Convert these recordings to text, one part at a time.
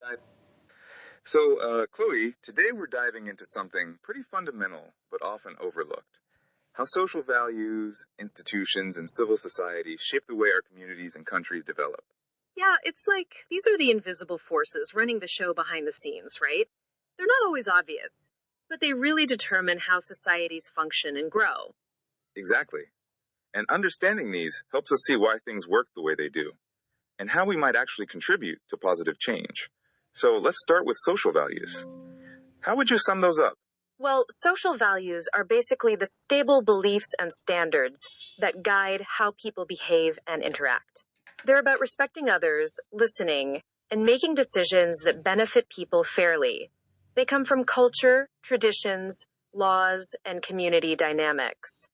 Hi. So, Chloe, today we're diving into something pretty fundamental but often overlooked. How social values, institutions, and civil society shape the way our communities and countries develop. Yeah, it's like these are the invisible forces running the show behind the scenes, right? They're not always obvious, but they really determine how societies function and grow. Exactly. And understanding these helps us see why things work the way they do, and how we might actually contribute to positive change. So, let's start with social values. How would you sum those up? Well, social values are basically the stable beliefs and standards that guide how people behave and interact. They're about respecting others, listening, and making decisions that benefit people fairly. They come from culture, traditions, laws, and community dynamics.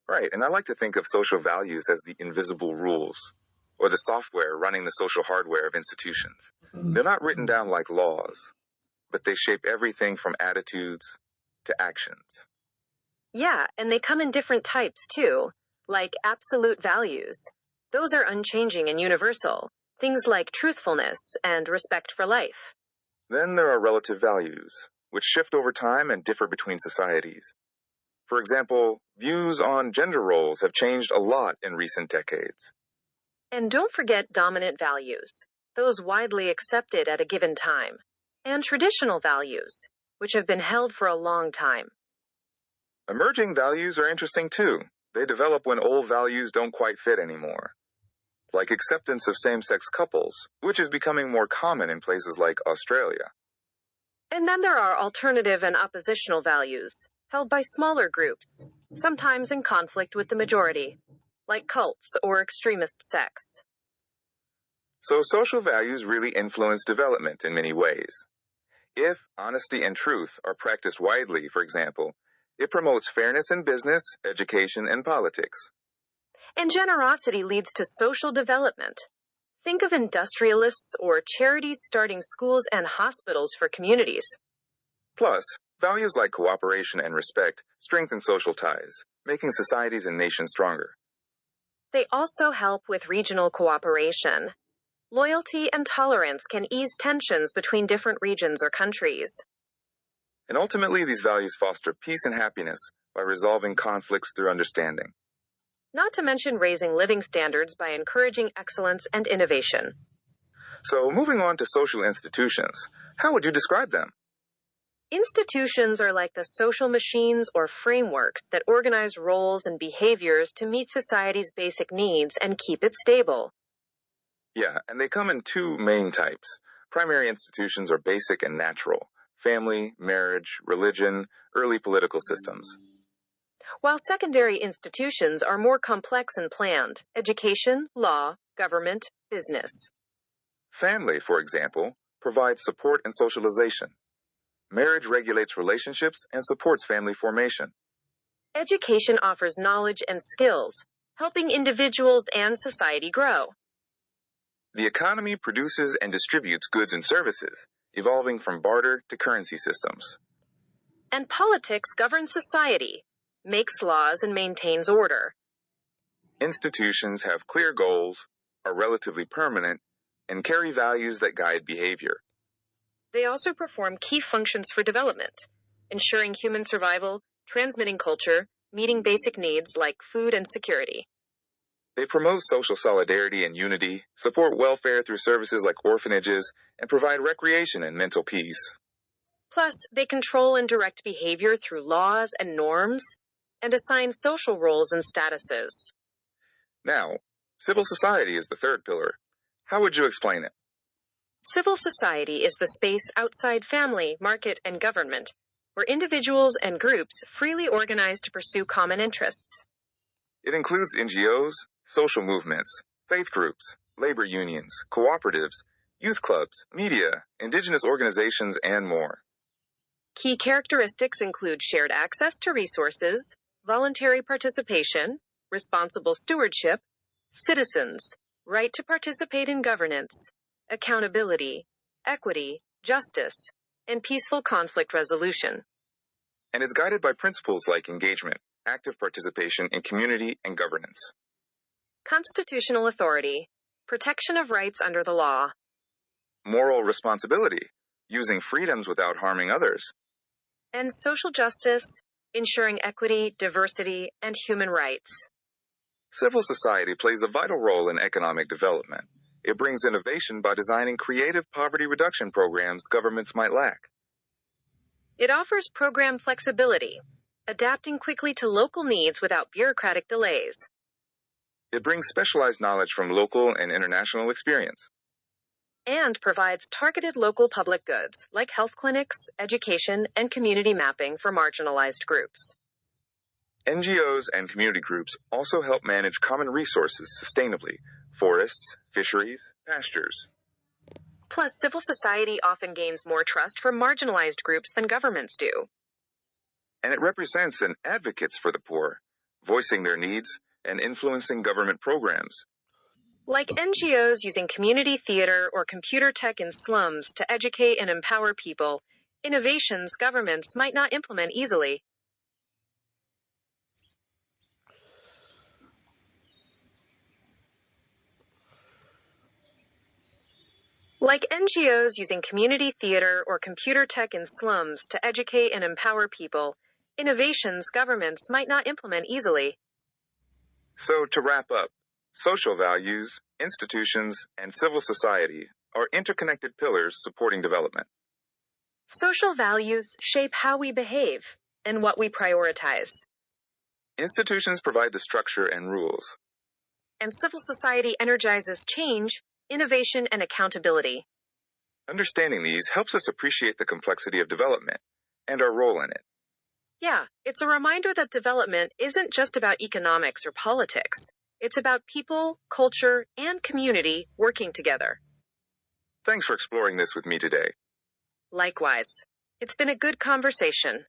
Right, and I like to think of social values as the invisible rules, or the software running the social hardware of institutions. They're not written down like laws, but they shape everything from attitudes to actions. Yeah, and they come in different types too, like absolute values. Those are unchanging and universal, things like truthfulness and respect for life. Then there are relative values, which shift over time and differ between societies. For example, views on gender roles have changed a lot in recent decades. And don't forget dominant values, those widely accepted at a given time, and traditional values, which have been held for a long time. Emerging values are interesting too. They develop when old values don't quite fit anymore, like acceptance of same-sex couples, which is becoming more common in places like Australia. And then there are alternative and oppositional values, held by smaller groups, sometimes in conflict with the majority, like cults or extremist sects. So social values really influence development in many ways. If honesty and truth are practiced widely, for example, it promotes fairness in business, education, and politics. And generosity leads to social development. Think of industrialists or charities starting schools and hospitals for communities. Plus, values like cooperation and respect strengthen social ties, making societies and nations stronger. They also help with regional cooperation. Loyalty and tolerance can ease tensions between different regions or countries. And ultimately, these values foster peace and happiness by resolving conflicts through understanding. Not to mention raising living standards by encouraging excellence and innovation. So, moving on to social institutions, how would you describe them? Institutions are like the social machines or frameworks that organize roles and behaviors to meet society's basic needs and keep it stable. Yeah, and they come in two main types. Primary institutions are basic and natural: family, marriage, religion, early political systems. While secondary institutions are more complex and planned: education, law, government, business. Family, for example, provides support and socialization. Marriage regulates relationships and supports family formation. Education offers knowledge and skills, helping individuals and society grow. The economy produces and distributes goods and services, evolving from barter to currency systems. And politics governs society, makes laws, and maintains order. Institutions have clear goals, are relatively permanent, and carry values that guide behavior. They also perform key functions for development, ensuring human survival, transmitting culture, meeting basic needs like food and security. They promote social solidarity and unity, support welfare through services like orphanages, and provide recreation and mental peace. Plus, they control and direct behavior through laws and norms, and assign social roles and statuses. Now, civil society is the third pillar. How would you explain it? Civil society is the space outside family, market, and government, where individuals and groups freely organize to pursue common interests. It includes NGOs, social movements, faith groups, labor unions, cooperatives, youth clubs, media, indigenous organizations, and more. Key characteristics include shared access to resources, voluntary participation, responsible stewardship, citizens, right to participate in governance, accountability, equity, justice, and peaceful conflict resolution. And it's guided by principles like engagement, active participation in community and governance. Constitutional authority, protection of rights under the law. moral responsibility, using freedoms without harming others. And social justice, ensuring equity, diversity, and human rights. Civil society plays a vital role in economic development. It brings innovation by designing creative poverty reduction programs governments might lack. It offers program flexibility, adapting quickly to local needs without bureaucratic delays. It brings specialized knowledge from local and international experience. And provides targeted local public goods like health clinics, education, and community mapping for marginalized groups. NGOs and community groups also help manage common resources sustainably: forests, fisheries, pastures. Plus, civil society often gains more trust from marginalized groups than governments do. And it represents and advocates for the poor, voicing their needs and influencing government programs. Like NGOs using community theater or computer tech in slums to educate and empower people, innovations governments might not implement easily. Like NGOs using community theater or computer tech in slums to educate and empower people, innovations governments might not implement easily. So, to wrap up, social values, institutions, and civil society are interconnected pillars supporting development. Social values shape how we behave and what we prioritize. Institutions provide the structure and rules. And civil society energizes change, innovation, and accountability. Understanding these helps us appreciate the complexity of development and our role in it. Yeah, it's a reminder that development isn't just about economics or politics. It's about people, culture, and community working together. Thanks for exploring this with me today. Likewise, it's been a good conversation.